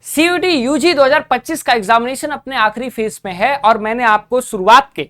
CUET UG 2025 का examination अपने आखिरी फेज में है और मैंने आपको शुरुआत के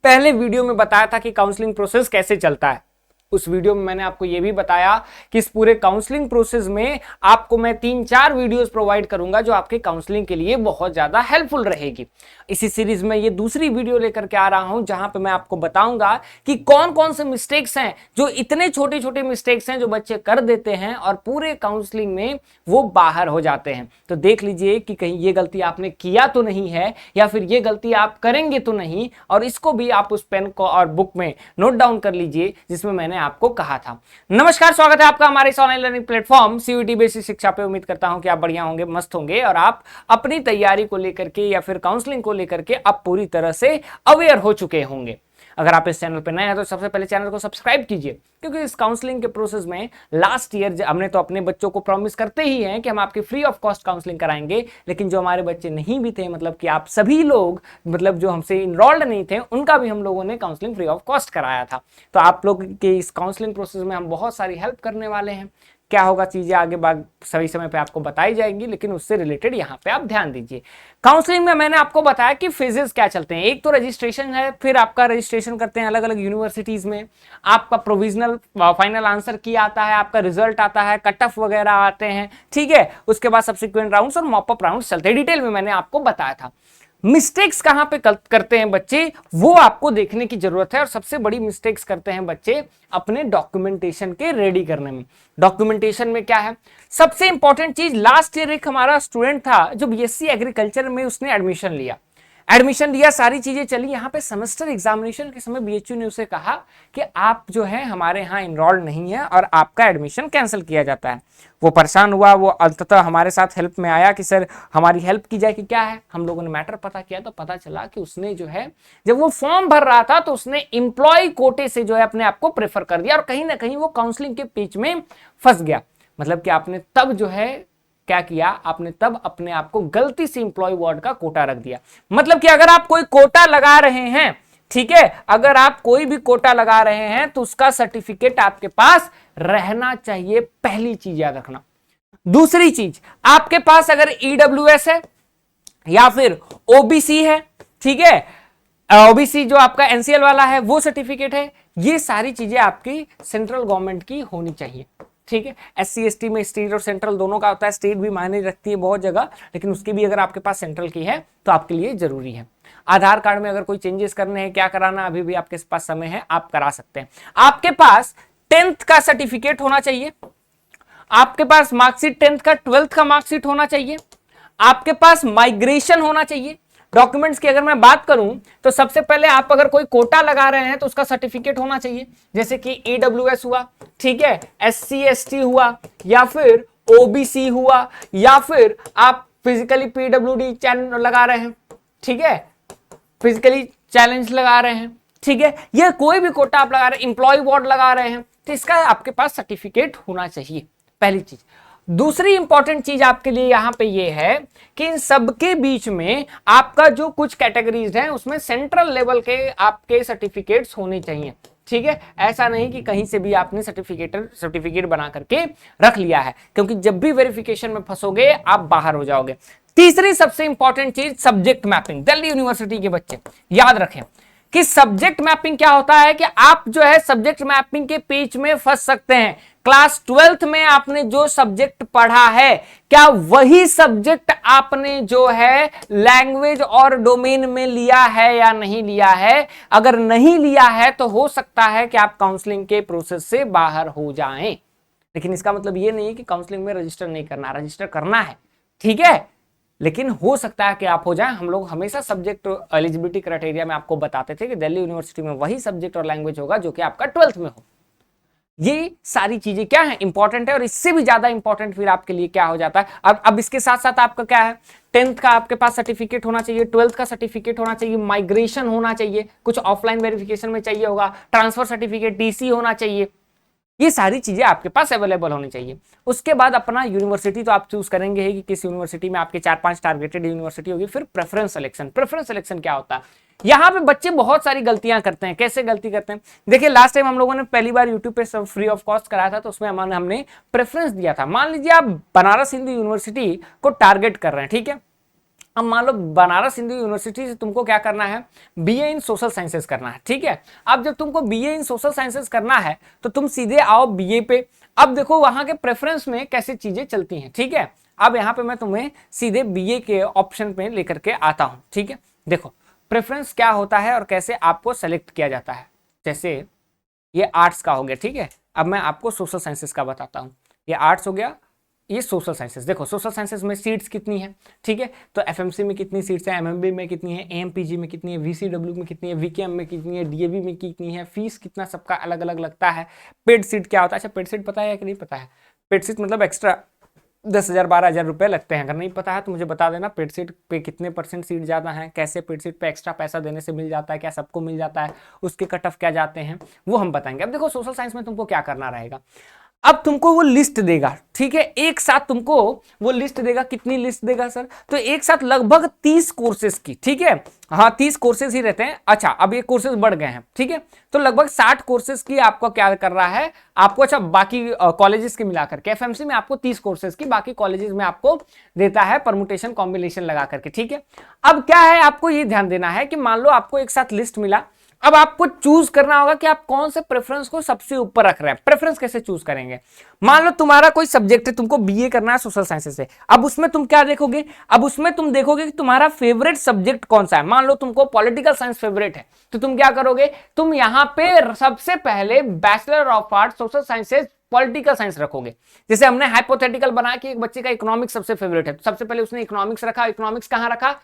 पहले वीडियो में बताया था कि काउंसलिंग प्रोसेस कैसे चलता है। उस वीडियो में मैंने आपको यह भी बताया कि इस पूरे काउंसलिंग प्रोसेस में आपको मैं 3-4 वीडियोस प्रोवाइड करूंगा जो आपके काउंसलिंग के लिए बहुत ज्यादा हेल्पफुल रहेगी। इसी सीरीज में ये दूसरी वीडियो लेकर के आ रहा हूं जहां पे मैं आपको बताऊंगा कि कौन कौन से मिस्टेक्स हैं, जो इतने छोटे छोटे मिस्टेक्स हैं जो बच्चे कर देते हैं और पूरे काउंसलिंग में वो बाहर हो जाते हैं। तो देख लीजिए कि कहीं ये गलती आपने किया तो नहीं है या फिर ये गलती आप करेंगे तो नहीं, और इसको भी आप उस पेन को और बुक में नोट डाउन कर लीजिए जिसमें मैंने आपको कहा था। नमस्कार, स्वागत है आपका हमारे इस online learning platform CUET basic शिक्षा पे। उम्मीद करता हूं कि आप बढ़िया होंगे, मस्त होंगे और आप अपनी तैयारी को लेकर के या फिर काउंसलिंग को लेकर के अब पूरी तरह से अवेयर हो चुके होंगे। अगर आप इस चैनल पर नए हैं तो सबसे पहले चैनल को सब्सक्राइब कीजिए, क्योंकि इस काउंसलिंग के प्रोसेस में लास्ट ईयर हमने तो अपने बच्चों को प्रॉमिस करते ही हैं कि हम आपकी फ्री ऑफ कॉस्ट काउंसलिंग कराएंगे, लेकिन जो हमारे बच्चे नहीं भी थे, मतलब कि आप सभी लोग, मतलब जो हमसे इनरोल्ड नहीं थे, उनका भी हम लोगों ने काउंसलिंग फ्री ऑफ कॉस्ट कराया था। तो आप लोग के इस काउंसलिंग प्रोसेस में हम बहुत सारी हेल्प करने वाले हैं। क्या होगा, चीजें आगे बाद सही समय पे आपको बताई जाएंगी, लेकिन उससे रिलेटेड यहाँ पे आप ध्यान दीजिए। काउंसलिंग में मैंने आपको बताया कि फेजेस क्या चलते हैं। एक तो रजिस्ट्रेशन है, फिर आपका रजिस्ट्रेशन करते हैं अलग अलग यूनिवर्सिटीज में, आपका प्रोविजनल फाइनल आंसर की आता है, आपका रिजल्ट आता है, कट ऑफ वगैरह आते हैं, ठीक है। उसके बाद सब्सिक्वेंट राउंड्स और मॉप अप राउंड्स चलते हैं। डिटेल में मैंने आपको बताया था। मिस्टेक्स कहां पे करते हैं बच्चे, वो आपको देखने की जरूरत है। और सबसे बड़ी मिस्टेक्स करते हैं बच्चे अपने डॉक्यूमेंटेशन के रेडी करने में। डॉक्यूमेंटेशन में क्या है, सबसे इंपॉर्टेंट चीज, लास्ट ईयर एक हमारा स्टूडेंट था जो बीएससी एग्रीकल्चर में उसने एडमिशन लिया, सारी चीजें चली। यहाँ पे सेमेस्टर एग्जामिनेशन के समय बीएचयू ने उसे कहा कि आप जो है हमारे यहाँ इनरोल्ड नहीं है और आपका एडमिशन कैंसिल किया जाता है। वो परेशान हुआ, वो अंततः हमारे साथ हेल्प में आया कि सर हमारी हेल्प की जाए। कि क्या है, हम लोगों ने मैटर पता किया तो पता चला कि उसने जो है, जब वो फॉर्म भर रहा था तो उसने एम्प्लॉय कोटे से जो है अपने आप को प्रेफर कर दिया और कहीं ना कहीं वो काउंसलिंग के बीच में फंस गया। मतलब कि आपने तब जो है क्या किया, आपने तब अपने आप को गलती से एम्प्लॉय वार्ड का कोटा रख दिया। मतलब कि अगर आप कोई कोटा लगा रहे हैं, ठीक है, अगर आप कोई भी कोटा लगा रहे हैं तो उसका सर्टिफिकेट आपके पास रहना चाहिए, पहली चीज याद रखना। दूसरी चीज, आपके पास अगर ईडब्ल्यूएस है या फिर ओबीसी है, ठीक है, ओबीसी जो आपका एनसीएल वाला है वो सर्टिफिकेट है, ये सारी चीजें आपकी सेंट्रल गवर्नमेंट की होनी चाहिए, ठीक है। एससी एसटी में स्टेट और सेंट्रल दोनों का होता है। स्टेट भी मायने रखती है बहुत जगह, लेकिन उसकी भी अगर आपके पास सेंट्रल की है तो आपके लिए जरूरी है। आधार कार्ड में अगर कोई चेंजेस करने हैं, क्या कराना, अभी भी आपके पास समय है, आप करा सकते हैं। आपके पास 10th का सर्टिफिकेट होना चाहिए, आपके पास मार्कशीट 10th का, 12th का मार्कशीट होना चाहिए, आपके पास माइग्रेशन होना चाहिए। डॉक्यूमेंट्स की अगर मैं बात करूं तो सबसे पहले आप अगर कोई कोटा लगा रहे हैं तो उसका सर्टिफिकेट होना चाहिए, जैसे कि ईडब्ल्यूएस हुआ, ठीक है, एससी एसटी हुआ, या फिर ओबीसी हुआ, या फिर आप फिजिकली पीडब्ल्यूडी चैलेंज लगा रहे हैं, ठीक है, फिजिकली चैलेंज लगा रहे हैं, ठीक है, ये कोई भी कोटा आप लगा रहे हैं, एम्प्लॉय वार्ड लगा रहे हैं, तो इसका आपके पास सर्टिफिकेट होना चाहिए, पहली चीज। दूसरी इंपॉर्टेंट चीज आपके लिए यहां पे ये है कि इन सबके बीच में आपका जो कुछ कैटेगरीज हैं उसमें सेंट्रल लेवल के आपके सर्टिफिकेट्स होने चाहिए, ठीक है। ऐसा नहीं कि कहीं से भी आपने सर्टिफिकेट बना करके रख लिया है, क्योंकि जब भी वेरिफिकेशन में फंसोगे आप बाहर हो जाओगे। तीसरी सबसे इंपॉर्टेंट चीज, सब्जेक्ट मैपिंग। दिल्ली यूनिवर्सिटी के बच्चे याद रखें कि सब्जेक्ट मैपिंग क्या होता है, कि आप जो है सब्जेक्ट मैपिंग के बीच में फंस सकते हैं। क्लास 12th में आपने जो सब्जेक्ट पढ़ा है, क्या वही सब्जेक्ट आपने जो है लैंग्वेज और डोमेन में लिया है या नहीं लिया है? अगर नहीं लिया है तो हो सकता है कि आप काउंसलिंग के प्रोसेस से बाहर हो जाएं। लेकिन इसका मतलब ये नहीं कि काउंसलिंग में रजिस्टर नहीं करना, रजिस्टर करना है, ठीक है, लेकिन हो सकता है कि आप हो जाएं। हम लोग हमेशा सब्जेक्ट एलिजिबिलिटी क्राइटेरिया में आपको बताते थे कि दिल्ली यूनिवर्सिटी में वही सब्जेक्ट और लैंग्वेज होगा जो कि आपका 12th में हो। ये सारी चीजें क्या है, इंपॉर्टेंट है। और इससे भी ज्यादा इंपॉर्टेंट फिर आपके लिए क्या हो जाता है, अब इसके साथ साथ आपका क्या है, 10th का आपके पास सर्टिफिकेट होना चाहिए, 12th का सर्टिफिकेट होना चाहिए, माइग्रेशन होना चाहिए, कुछ ऑफलाइन वेरिफिकेशन में चाहिए होगा, ट्रांसफर सर्टिफिकेट, डीसी होना चाहिए, ये सारी चीजें आपके पास अवेलेबल होनी चाहिए। उसके बाद अपना यूनिवर्सिटी तो आप चूज करेंगे ही कि किस यूनिवर्सिटी में आपके 4-5 टारगेटेड यूनिवर्सिटी होगी। फिर प्रेफरेंस सिलेक्शन। प्रेफरेंस सिलेक्शन क्या होता है? यहाँ पे बच्चे बहुत सारी गलतियां करते हैं। कैसे गलती करते हैं? देखिए, लास्ट टाइम हम लोगों ने पहली बार यूट्यूब पे सब फ्री ऑफ कॉस्ट कराया था, तो उसमें हमने प्रेफरेंस दिया था। मान लीजिए आप बनारस हिंदू यूनिवर्सिटी को टारगेट कर रहे हैं, ठीक है। अब मान लो बनारस हिंदू यूनिवर्सिटी से तुमको क्या करना है, बीए इन सोशल साइंसेस करना है, ठीक है। अब जब तुमको बीए इन सोशल साइंसेस करना है तो तुम सीधे आओ बीए पे। अब देखो वहां के प्रेफरेंस में कैसे चीजें चलती हैं, ठीक है। अब यहाँ पे मैं तुम्हें सीधे बीए के ऑप्शन पे लेकर के आता हूं, ठीक है। देखो प्रेफरेंस क्या होता है और कैसे आपको सेलेक्ट किया जाता है। जैसे ये आर्ट्स का हो गया, ठीक है। अब मैं आपको सोशल साइंसेस का बताता हूँ। ये आर्ट्स हो गया, ये सोशल साइंसेस। देखो सोशल साइंसेस में सीट्स कितनी है, ठीक है। तो एफएमसी में कितनी सीट्स है, एमएमबी में कितनी है, एएमपीजी में कितनी है, वीसीडब्ल्यू में कितनी है, वीकेएम में कितनी है, डीएवी में कितनी है, फीस कितना, सबका अलग अलग लगता है। पेड सीट क्या होता है? अच्छा, पेड सीट पता है कि नहीं पता है? पेड सीट मतलब एक्स्ट्रा 10,000 12,000 रुपए लगते हैं। अगर नहीं पता है तो मुझे बता देना, पेड सीट पे कितने % सीट ज़्यादा है, कैसे पेड सीट पे एक्स्ट्रा पैसा देने से मिल जाता है, क्या सबको मिल जाता है, उसके कट ऑफ क्या जाते हैं, वो हम बताएंगे। अब देखो सोशल साइंस में तुमको क्या करना रहेगा। अब तुमको वो लिस्ट देगा, ठीक है। एक साथ तुमको वो लिस्ट देगा। कितनी लिस्ट देगा सर? तो एक साथ लगभग 30 कोर्सेज की, ठीक है। हाँ, 30 कोर्सेज ही रहते हैं। अच्छा, अब ये कोर्सेज बढ़ गए हैं, ठीक है। तो लगभग 60 कोर्सेज की आपको क्या कर रहा है आपको। अच्छा, बाकी कॉलेजेस के मिलाकर के एफएमसी में आपको 30 कोर्सेज की, बाकी कॉलेजेस में आपको देता है परमुटेशन कॉम्बिनेशन लगा करके, ठीक है। अब क्या है, आपको ये ध्यान देना है कि मान लो आपको एक साथ लिस्ट मिला। अब आपको चूज करना होगा कि आप कौन से प्रेफरेंस को सबसे ऊपर रख रहे हैं। प्रेफरेंस कैसे चूज करेंगे? मान लो तुम्हारा कोई सब्जेक्ट है, तुमको बीए करना है सोशल साइंसेस से। अब उसमें तुम क्या देखोगे? अब उसमें तुम देखोगे कि तुम्हारा फेवरेट सब्जेक्ट कौन सा है। मान लो तुमको पॉलिटिकल साइंस फेवरेट है, तो तुम क्या करोगे? तुम यहां पे सबसे पहले bachelor of art social sciences political science रखोगे। जैसे हमने हाइपोथेटिकल बना कि एक बच्चे का इकोनॉमिक्स सबसे फेवरेट है, तो सबसे पहले उसने इकोनॉमिक्स रखा। इकोनॉमिक्स कहां रखा?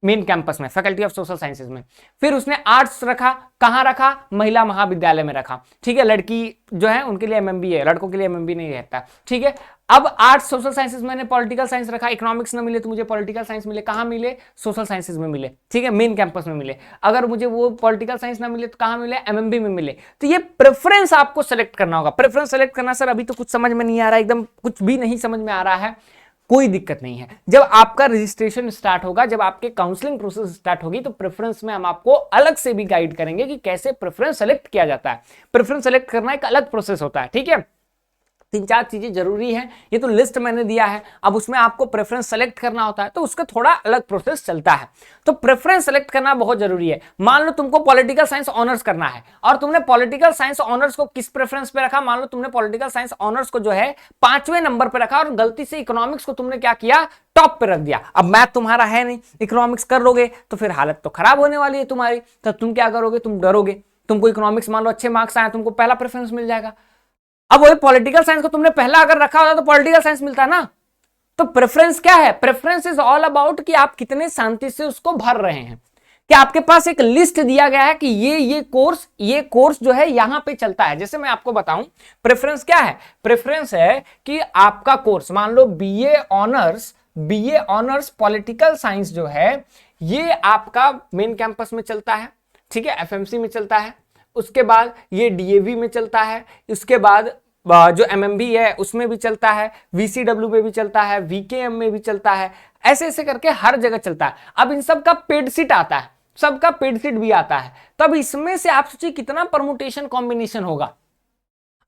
मेन कैंपस में, फैकल्टी ऑफ सोशल साइंसेज में। फिर उसने आर्ट्स रखा। कहां रखा? महिला महाविद्यालय में रखा, ठीक है। लड़की जो है उनके लिए एमएमबी है, लड़कों के लिए एमएमबी नहीं रहता, ठीक है। अब आर्ट्स सोशल साइंसेज मैंने पॉलिटिकल साइंस रखा। इकोनॉमिक्स ना मिले तो मुझे पॉलिटिकल साइंस मिले। कहां मिले? सोशल साइंसेज में मिले, ठीक है, मेन कैंपस में मिले। अगर मुझे वो पॉलिटिकल साइंस ना मिले तो कहां मिले? एमएमबी में मिले। तो ये प्रेफरेंस आपको सेलेक्ट करना होगा। प्रेफरेंस सेलेक्ट करना सर अभी तो कुछ समझ में नहीं आ रहा, एकदम कुछ भी नहीं समझ में आ रहा है। कोई दिक्कत नहीं है। जब आपका रजिस्ट्रेशन स्टार्ट होगा, जब आपके काउंसलिंग प्रोसेस स्टार्ट होगी, तो प्रेफरेंस में हम आपको अलग से भी गाइड करेंगे कि कैसे प्रेफरेंस सेलेक्ट किया जाता है। प्रेफरेंस सेलेक्ट करना एक अलग प्रोसेस होता है, ठीक है। 3-4 चीजें जरूरी हैं। ये तो लिस्ट मैंने दिया है, अब उसमें आपको प्रेफरेंस सेलेक्ट करना होता है, तो उसका थोड़ा अलग प्रोसेस चलता है। तो प्रेफरेंस सेलेक्ट करना बहुत जरूरी है। मान लो तुमको पॉलिटिकल साइंस ऑनर्स करना है और तुमने पॉलिटिकल साइंस ऑनर्स को किस प्रेफरेंस पे रखा? मान लो तुमने पॉलिटिकल साइंस ऑनर्स को जो है 5वें नंबर पे रखा और गलती से इकोनॉमिक्स को तुमने क्या किया? टॉप पे रख दिया। अब मैथ तुम्हारा है नहीं, इकोनॉमिक्स कर लोगे तो फिर हालत तो खराब होने वाली है तुम्हारी। तो तुम क्या करोगे? तुम डरोगे। तुमको इकोनॉमिक्स मान लो अच्छे मार्क्स आए, तुमको पहला प्रेफरेंस मिल जाएगा। अब वही पॉलिटिकल साइंस को तुमने पहला अगर रखा होता तो पॉलिटिकल साइंस मिलता ना। तो प्रेफरेंस क्या है? प्रेफरेंस इज ऑल अबाउट कि आप कितने शांति से उसको भर रहे हैं, कि आपके पास एक लिस्ट दिया गया है कि ये कोर्स जो है यहां पे चलता है। जैसे मैं आपको बताऊं प्रेफरेंस क्या है। प्रेफरेंस है कि आपका कोर्स, मान लो बीए ऑनर्स पॉलिटिकल साइंस जो है ये आपका मेन कैंपस में चलता है, ठीक है, एफएमसी में चलता है। उसके बाद ये डीएवी में चलता है। उसके बाद जो एमएमबी है उसमें भी चलता है, वीसीडब्ल्यू में भी चलता है, वीकेएम में भी चलता है। ऐसे ऐसे करके हर जगह चलता है। अब इन सब का पेड सीट आता है, सबका पेड सीट भी आता है। तब इसमें से आप सोचिए कितना परमुटेशन कॉम्बिनेशन होगा।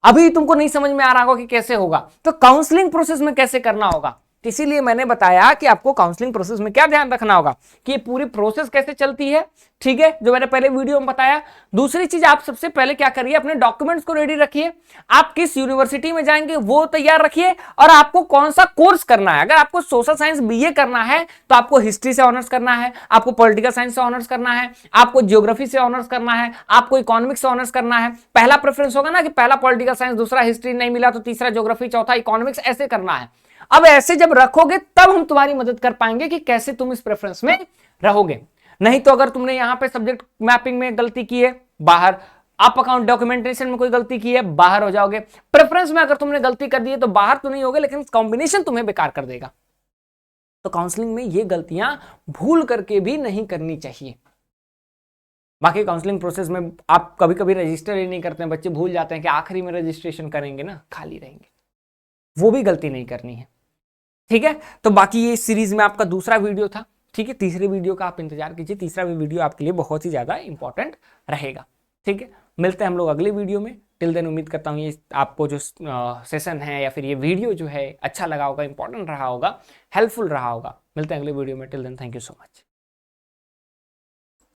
अभी तुमको नहीं समझ में आ रहा होगा कि कैसे होगा, तो काउंसलिंग प्रोसेस में कैसे करना होगा। इसीलिए मैंने बताया कि आपको काउंसलिंग प्रोसेस में क्या ध्यान रखना होगा कि ये पूरी प्रोसेस कैसे चलती है, ठीक है, जो मैंने पहले वीडियो में बताया। दूसरी चीज, आप सबसे पहले क्या करिए, अपने डॉक्यूमेंट्स को रेडी रखिए। आप किस यूनिवर्सिटी में जाएंगे वो तैयार रखिए, और आपको कौन सा कोर्स करना है। अगर आपको सोशल साइंस बीए करना है तो आपको हिस्ट्री से ऑनर्स करना है, आपको पॉलिटिकल साइंस से ऑनर्स करना है, आपको ज्योग्राफी से ऑनर्स करना है, आपको इकोनॉमिक्स से ऑनर्स करना है। पहला प्रेफरेंस होगा ना कि पहला पॉलिटिकल साइंस, दूसरा हिस्ट्री, नहीं मिला तो तीसरा ज्योग्राफी, चौथा इकोनॉमिक्स, ऐसे करना है। अब ऐसे जब रखोगे तब हम तुम्हारी मदद कर पाएंगे कि कैसे तुम इस प्रेफरेंस में रहोगे। नहीं तो अगर तुमने यहां पे सब्जेक्ट मैपिंग में गलती की है, बाहर। अप अकाउंट डॉक्यूमेंटेशन में कोई गलती की है, बाहर हो जाओगे। प्रेफरेंस में अगर तुमने गलती कर दी है तो बाहर तो नहीं होगे, लेकिन कॉम्बिनेशन तुम्हें बेकार कर देगा। तो काउंसलिंग में ये गलतियां भूल करके भी नहीं करनी चाहिए। बाकी काउंसलिंग प्रोसेस में आप कभी कभी रजिस्टर ही नहीं करते हैं, बच्चे भूल जाते हैं कि आखिरी में रजिस्ट्रेशन करेंगे ना, खाली रहेंगे, वो भी गलती नहीं करनी है। ठीक है, तो बाकी ये सीरीज में आपका दूसरा वीडियो था। ठीक है, तीसरे वीडियो का आप इंतजार कीजिए, तीसरा भी वीडियो आपके लिए बहुत ही ज्यादा इंपॉर्टेंट रहेगा। ठीक है, मिलते हैं हम लोग अगले वीडियो में। टिल देन उम्मीद करता हूँ ये आपको जो सेशन है या फिर ये वीडियो जो है अच्छा लगा होगा, इंपॉर्टेंट रहा होगा, हेल्पफुल रहा होगा। मिलते हैं अगले वीडियो में। Till then thank you so much.